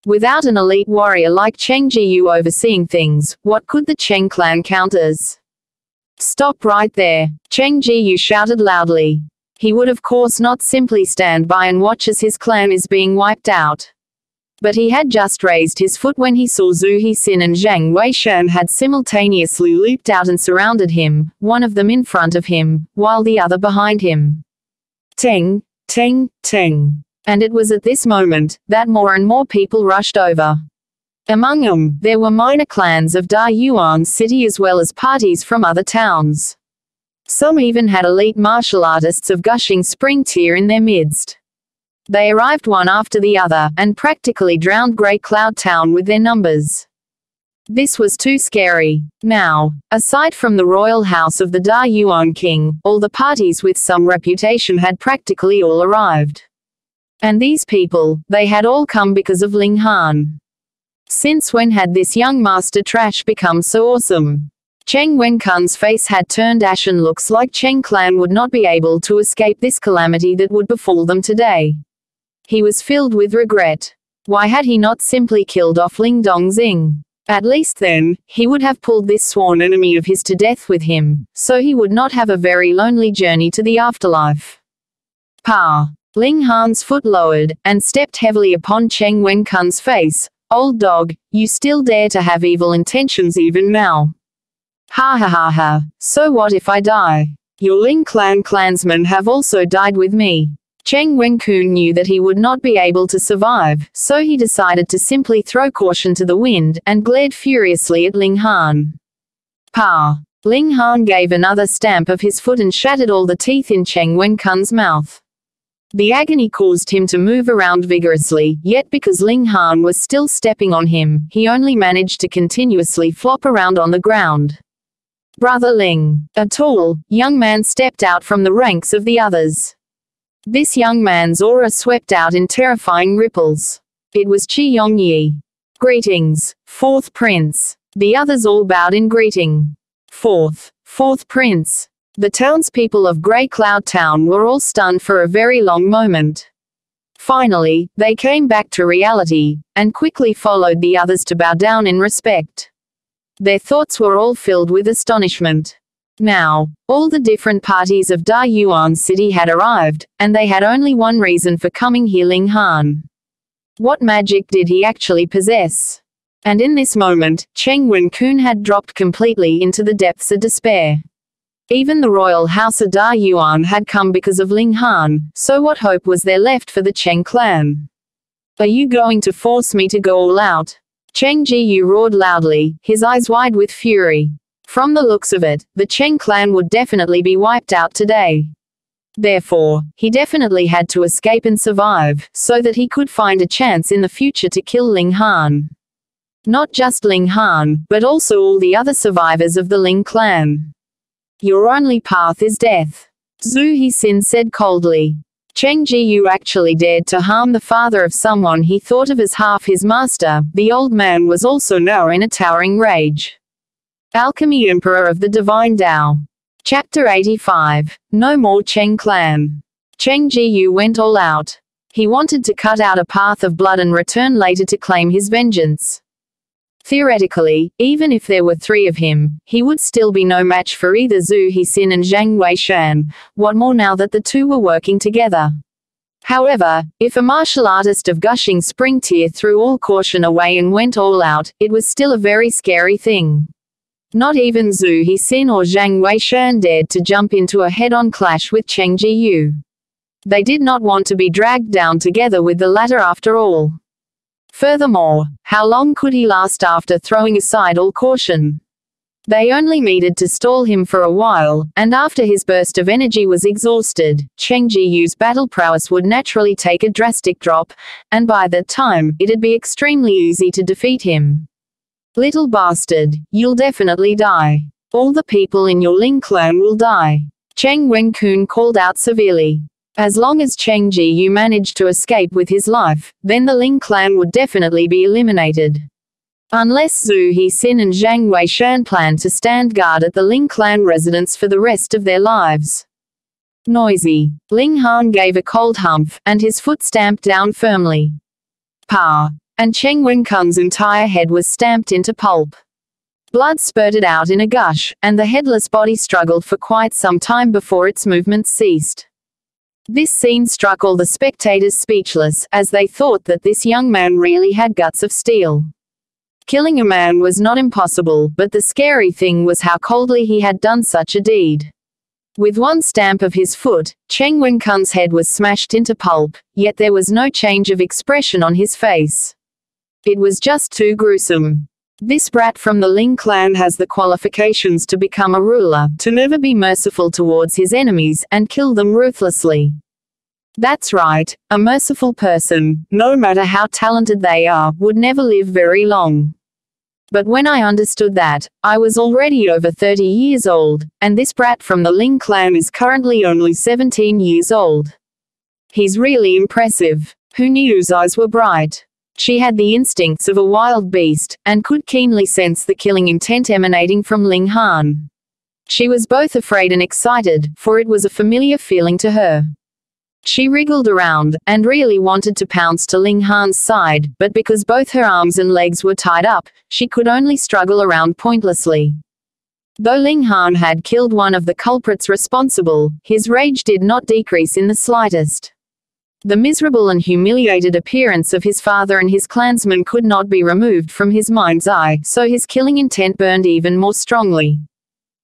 Without an elite warrior like Cheng Jiyu overseeing things, what could the Cheng clan count as? Stop right there, Cheng Jiyu shouted loudly. He would of course not simply stand by and watch as his clan is being wiped out. But he had just raised his foot when he saw Zhu Hixin and Zhang Weishan had simultaneously leaped out and surrounded him, one of them in front of him, while the other behind him. Teng, teng, teng. And it was at this moment that more and more people rushed over. Among them, there were minor clans of Da Yuan City as well as parties from other towns. Some even had elite martial artists of gushing spring tier in their midst. They arrived one after the other, and practically drowned Grey Cloud Town with their numbers. This was too scary. Now, aside from the royal house of the Da Yuan king, all the parties with some reputation had practically all arrived. And these people, they had all come because of Ling Han. Since when had this young master trash become so awesome? Cheng Wenkun's face had turned ashen. Looks like Cheng clan would not be able to escape this calamity that would befall them today. He was filled with regret. Why had he not simply killed off Ling Dongxing? At least then, he would have pulled this sworn enemy of his to death with him, so he would not have a very lonely journey to the afterlife. Pa! Ling Han's foot lowered, and stepped heavily upon Cheng Wenkun's face. Old dog, you still dare to have evil intentions even now. Ha ha ha ha, so what if I die? Your Ling clan clansmen have also died with me. Cheng Wenkun knew that he would not be able to survive, so he decided to simply throw caution to the wind, and glared furiously at Ling Han. Pa! Ling Han gave another stamp of his foot and shattered all the teeth in Cheng Wenkun's mouth. The agony caused him to move around vigorously, yet because Ling Han was still stepping on him, he only managed to continuously flop around on the ground. Brother Ling, a tall, young man stepped out from the ranks of the others. This young man's aura swept out in terrifying ripples. It was Qi Yongyi. Greetings, fourth prince. The others all bowed in greeting. Fourth prince. The townspeople of Grey Cloud Town were all stunned for a very long moment. Finally, they came back to reality, and quickly followed the others to bow down in respect. Their thoughts were all filled with astonishment. Now, all the different parties of Da Yuan City had arrived, and they had only one reason for coming here: Ling Han. What magic did he actually possess? And in this moment, Cheng Wenkun had dropped completely into the depths of despair. Even the royal house of Da Yuan had come because of Ling Han, so what hope was there left for the Cheng clan? Are you going to force me to go all out? Cheng Jiyu roared loudly, his eyes wide with fury. From the looks of it, the Cheng clan would definitely be wiped out today. Therefore, he definitely had to escape and survive, so that he could find a chance in the future to kill Ling Han. Not just Ling Han, but also all the other survivors of the Ling clan. Your only path is death. Zhu Hixin said coldly. Cheng Jiyu actually dared to harm the father of someone he thought of as half his master. The old man was also now in a towering rage. Alchemy Emperor of the Divine Tao. Chapter 85. No more Cheng clan. Cheng Jiyu went all out. He wanted to cut out a path of blood and return later to claim his vengeance. Theoretically, even if there were 3 of him, he would still be no match for either Zhu Hixin and Zhang Weishan, what more now that the two were working together. However, if a martial artist of gushing spring tear threw all caution away and went all out, it was still a very scary thing. Not even Zhu Hixin or Zhang Weishan dared to jump into a head-on clash with Cheng Jiyu. They did not want to be dragged down together with the latter after all. Furthermore, how long could he last after throwing aside all caution? They only needed to stall him for a while, and after his burst of energy was exhausted, Cheng Jiyu's battle prowess would naturally take a drastic drop, and by that time, it'd be extremely easy to defeat him. Little bastard, you'll definitely die. All the people in your Ling clan will die. Cheng Wenkun called out severely. As long as Cheng Jiyu managed to escape with his life, then the Ling clan would definitely be eliminated. Unless Zhu Hixin and Zhang Weishan planned to stand guard at the Ling clan residence for the rest of their lives. Noisy. Ling Han gave a cold humph, and his foot stamped down firmly. Pa! And Cheng Wenkun's entire head was stamped into pulp. Blood spurted out in a gush, and the headless body struggled for quite some time before its movements ceased. This scene struck all the spectators speechless, as they thought that this young man really had guts of steel. Killing a man was not impossible, but the scary thing was how coldly he had done such a deed. With one stamp of his foot, Cheng Wenkun's head was smashed into pulp, yet there was no change of expression on his face. It was just too gruesome. This brat from the Ling clan has the qualifications to become a ruler, to never be merciful towards his enemies, and kill them ruthlessly. That's right, a merciful person, no matter how talented they are, would never live very long. But when I understood that, I was already over 30 years old, and this brat from the Ling clan is currently only 17 years old. He's really impressive. Who knew's eyes were bright? She had the instincts of a wild beast, and could keenly sense the killing intent emanating from Ling Han. She was both afraid and excited, for it was a familiar feeling to her. She wriggled around, and really wanted to pounce to Ling Han's side, but because both her arms and legs were tied up, she could only struggle around pointlessly. Though Ling Han had killed one of the culprits responsible, his rage did not decrease in the slightest. The miserable and humiliated appearance of his father and his clansmen could not be removed from his mind's eye, so his killing intent burned even more strongly.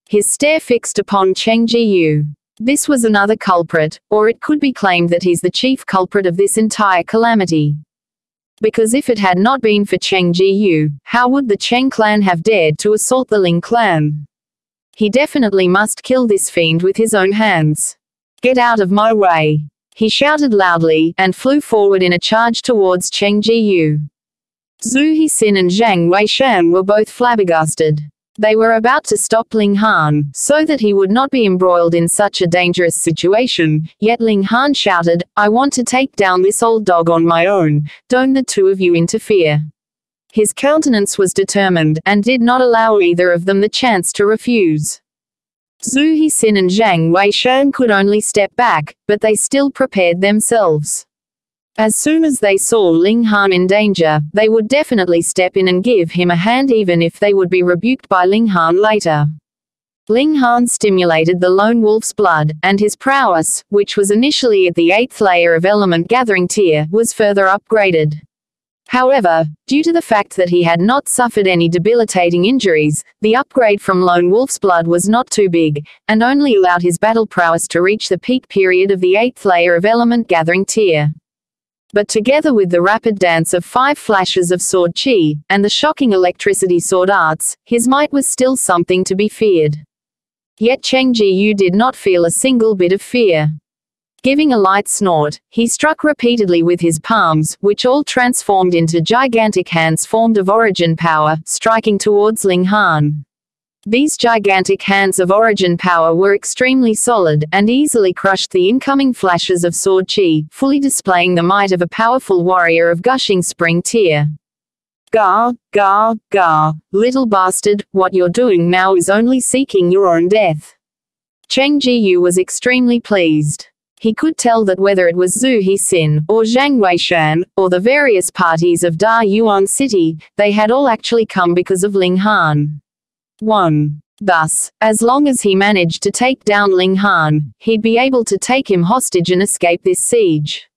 His stare fixed upon Cheng Ji-yu. This was another culprit, or it could be claimed that he's the chief culprit of this entire calamity. Because if it had not been for Cheng Ji-yu, how would the Cheng clan have dared to assault the Ling clan? He definitely must kill this fiend with his own hands. Get out of my way! He shouted loudly, and flew forward in a charge towards Cheng Ji-yu. Zhu Hixin and Zhang Weishan were both flabbergasted. They were about to stop Ling Han, so that he would not be embroiled in such a dangerous situation, yet Ling Han shouted, "I want to take down this old dog on my own, don't the two of you interfere." His countenance was determined, and did not allow either of them the chance to refuse. Zhu Hixin and Zhang Weishan could only step back, but they still prepared themselves. As soon as they saw Ling Han in danger, they would definitely step in and give him a hand even if they would be rebuked by Ling Han later. Ling Han stimulated the lone wolf's blood, and his prowess, which was initially at the 8th layer of element gathering tier, was further upgraded. However, due to the fact that he had not suffered any debilitating injuries, the upgrade from lone wolf's blood was not too big, and only allowed his battle prowess to reach the peak period of the 8th layer of element gathering tier. But together with the rapid dance of 5 flashes of sword chi, and the shocking electricity sword arts, his might was still something to be feared. Yet Cheng Ji-yu did not feel a single bit of fear. Giving a light snort, he struck repeatedly with his palms, which all transformed into gigantic hands formed of origin power, striking towards Ling Han. These gigantic hands of origin power were extremely solid, and easily crushed the incoming flashes of sword chi, fully displaying the might of a powerful warrior of gushing spring tier. Gah, gah, gah, little bastard, what you're doing now is only seeking your own death. Cheng Ji-yu was extremely pleased. He could tell that whether it was Zhu Hixin, or Zhang Weishan, or the various parties of Da Yuan City, they had all actually come because of Ling Han. 1. Thus, as long as he managed to take down Ling Han, he'd be able to take him hostage and escape this siege.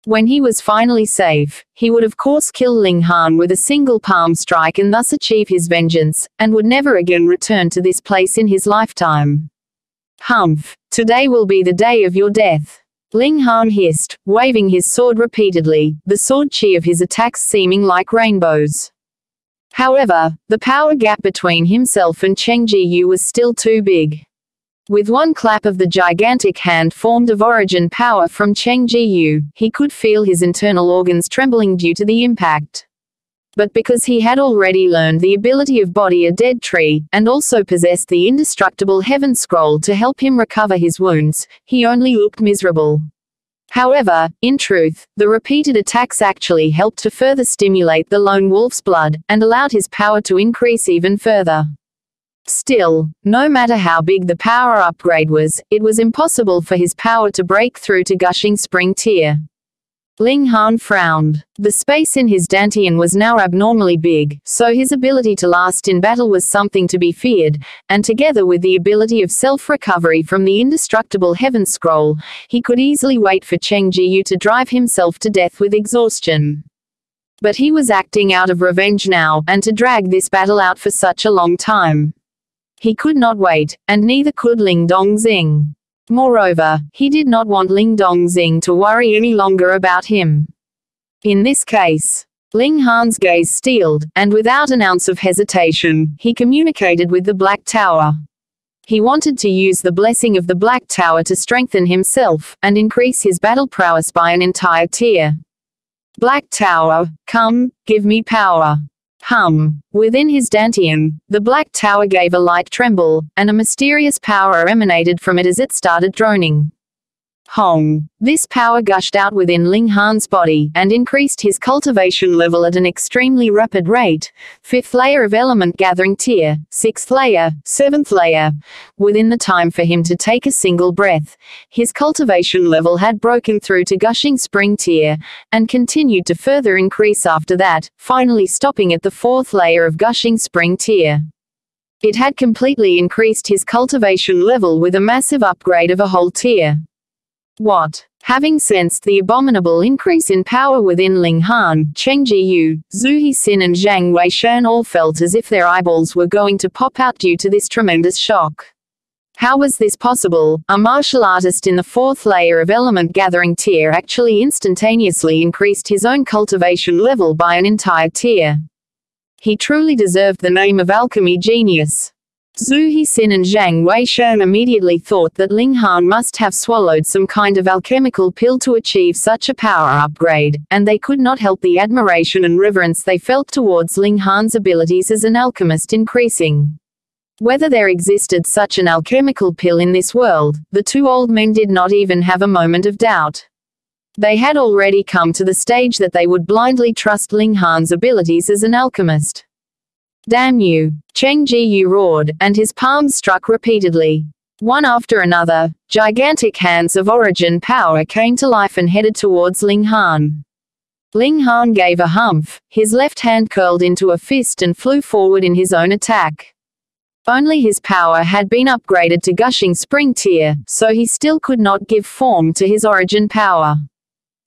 When he was finally safe, he would of course kill Ling Han with a single palm strike and thus achieve his vengeance, and would never again return to this place in his lifetime. Humph, today will be the day of your death. Ling Han hissed, waving his sword repeatedly, the sword chi of his attacks seeming like rainbows. However, the power gap between himself and Cheng Ji-yu was still too big. With one clap of the gigantic hand formed of origin power from Cheng Ji-yu, he could feel his internal organs trembling due to the impact. But because he had already learned the ability of Body a Dead Tree, and also possessed the Indestructible Heaven Scroll to help him recover his wounds, he only looked miserable. However, in truth, the repeated attacks actually helped to further stimulate the lone wolf's blood, and allowed his power to increase even further. Still, no matter how big the power upgrade was, it was impossible for his power to break through to gushing spring tier. Ling Han frowned. The space in his dantian was now abnormally big, so his ability to last in battle was something to be feared, and together with the ability of self-recovery from the Indestructible Heaven Scroll, he could easily wait for Cheng Ji-yu to drive himself to death with exhaustion. But he was acting out of revenge now, and to drag this battle out for such a long time. He could not wait, and neither could Ling Dongxing. Moreover, he did not want Ling Dongxing to worry any longer about him. In this case, Ling Han's gaze steeled, and without an ounce of hesitation, he communicated with the Black Tower. He wanted to use the blessing of the Black Tower to strengthen himself, and increase his battle prowess by an entire tier. Black Tower, come, give me power. Hum. Within his dantian, the Black Tower gave a light tremble, and a mysterious power emanated from it as it started droning. Hong. This power gushed out within Ling Han's body, and increased his cultivation level at an extremely rapid rate. 5th layer of element gathering tier, 6th layer, 7th layer. Within the time for him to take a single breath, his cultivation level had broken through to gushing spring tier, and continued to further increase after that, finally stopping at the 4th layer of gushing spring tier. It had completely increased his cultivation level with a massive upgrade of a whole tier. What? Having sensed the abominable increase in power within Ling Han, Cheng Jiyu, Zhu Hixin and Zhang Weishan all felt as if their eyeballs were going to pop out due to this tremendous shock. How was this possible? A martial artist in the 4th layer of element gathering tier actually instantaneously increased his own cultivation level by an entire tier. He truly deserved the name of alchemy genius. Zhu Hixin and Zhang Weishan immediately thought that Ling Han must have swallowed some kind of alchemical pill to achieve such a power upgrade, and they could not help the admiration and reverence they felt towards Ling Han's abilities as an alchemist increasing. Whether there existed such an alchemical pill in this world, the two old men did not even have a moment of doubt. They had already come to the stage that they would blindly trust Ling Han's abilities as an alchemist. Damn you! Cheng Jiyu roared, and his palms struck repeatedly. One after another, gigantic hands of origin power came to life and headed towards Ling Han. Ling Han gave a humph, his left hand curled into a fist and flew forward in his own attack. Only his power had been upgraded to gushing spring tier, so he still could not give form to his origin power.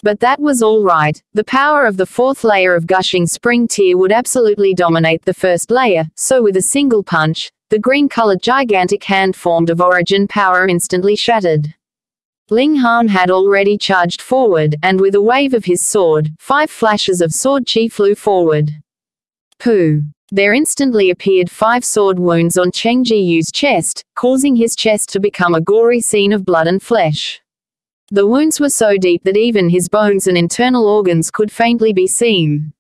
But that was all right. The power of the 4th layer of gushing spring tier would absolutely dominate the 1st layer, so with a single punch, the green-colored gigantic hand formed of origin power instantly shattered. Ling Han had already charged forward, and with a wave of his sword, 5 flashes of sword chi flew forward. Pooh! There instantly appeared 5 sword wounds on Cheng Jiyu's chest, causing his chest to become a gory scene of blood and flesh. The wounds were so deep that even his bones and internal organs could faintly be seen.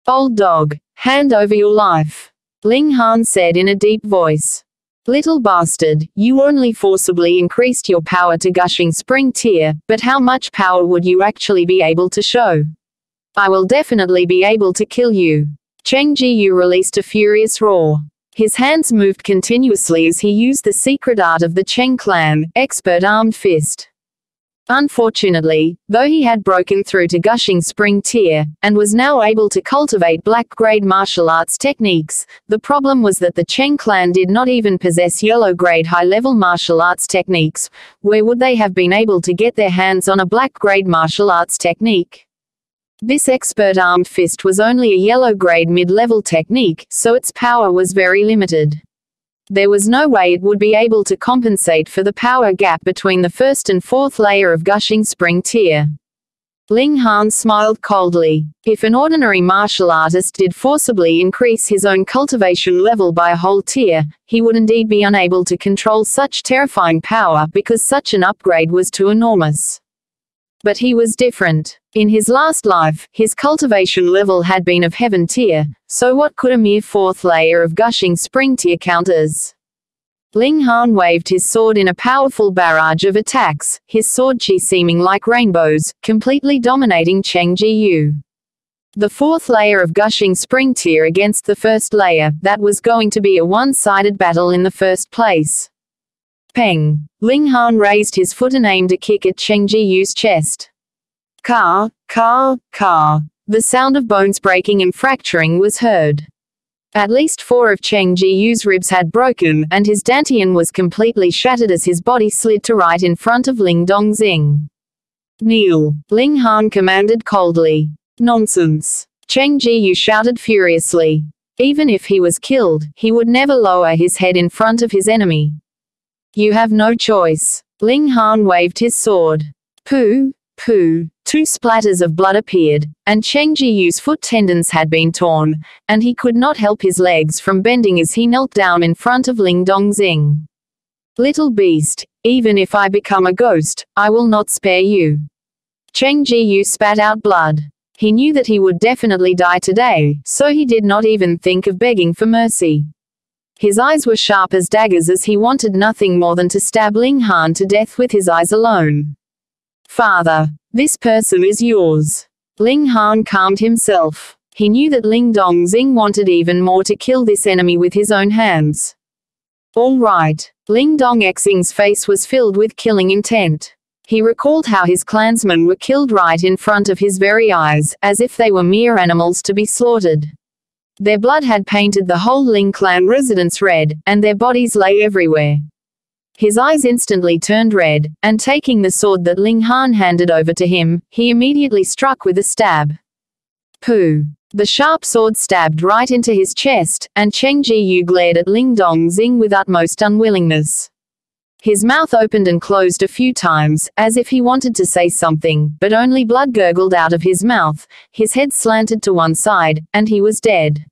Old dog, hand over your life, Ling Han said in a deep voice. Little bastard, you only forcibly increased your power to gushing spring tier, but how much power would you actually be able to show? I will definitely be able to kill you. Cheng Jiyu released a furious roar. His hands moved continuously as he used the secret art of the Cheng clan, expert armed fist. Unfortunately, though he had broken through to gushing spring tier, and was now able to cultivate black-grade martial arts techniques, the problem was that the Cheng clan did not even possess yellow-grade high-level martial arts techniques. Where would they have been able to get their hands on a black-grade martial arts technique? This expert armed fist was only a yellow-grade mid-level technique, so its power was very limited. There was no way it would be able to compensate for the power gap between the 1st and 4th layer of gushing spring tier. Ling Han smiled coldly. If an ordinary martial artist did forcibly increase his own cultivation level by a whole tier, he would indeed be unable to control such terrifying power because such an upgrade was too enormous. But he was different. In his last life, his cultivation level had been of heaven tier, so what could a mere 4th layer of gushing spring tier count as? Ling Han waved his sword in a powerful barrage of attacks, his sword chi seeming like rainbows, completely dominating Cheng Jiyu. The 4th layer of gushing spring tier against the 1st layer, that was going to be a one-sided battle in the first place. Peng! Ling Han raised his foot and aimed a kick at Cheng Jiyu's chest. Ka, ka, ka. The sound of bones breaking and fracturing was heard. At least 4 of Cheng Jiyu's ribs had broken, and his dantian was completely shattered as his body slid to right in front of Ling Dongxing. Kneel! Ling Han commanded coldly. Nonsense! Cheng Jiyu shouted furiously. Even if he was killed, he would never lower his head in front of his enemy. You have no choice. Ling Han waved his sword. Pooh, pooh. 2 splatters of blood appeared, and Cheng Jiyu's foot tendons had been torn, and he could not help his legs from bending as he knelt down in front of Ling Dongxing. Little beast, even if I become a ghost, I will not spare you. Cheng Ji spat out blood. He knew that he would definitely die today, so he did not even think of begging for mercy. His eyes were sharp as daggers as he wanted nothing more than to stab Ling Han to death with his eyes alone. Father, this person is yours. Ling Han calmed himself. He knew that Ling Dongxing wanted even more to kill this enemy with his own hands. All right. Ling Dongxing's face was filled with killing intent. He recalled how his clansmen were killed right in front of his very eyes, as if they were mere animals to be slaughtered. Their blood had painted the whole Ling clan residence red, and their bodies lay everywhere. His eyes instantly turned red, and taking the sword that Ling Han handed over to him, he immediately struck with a stab. Pooh! The sharp sword stabbed right into his chest, and Cheng Ji glared at Ling Dongxing with utmost unwillingness. His mouth opened and closed a few times, as if he wanted to say something, but only blood gurgled out of his mouth, his head slanted to one side, and he was dead.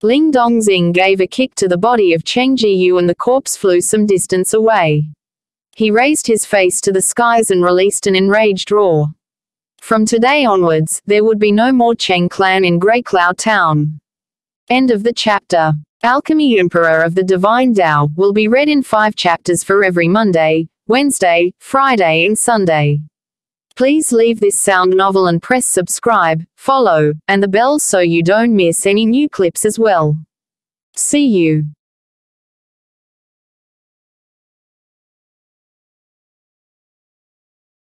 Ling Dongxing gave a kick to the body of Cheng Ji and the corpse flew some distance away. He raised his face to the skies and released an enraged roar. From today onwards, there would be no more Cheng clan in Grey Cloud Town. End of the chapter. Alchemy Emperor of the Divine Tao will be read in 5 chapters for every Monday, Wednesday, Friday and Sunday. Please leave this sound novel and press subscribe, follow, and the bell so you don't miss any new clips as well. See you.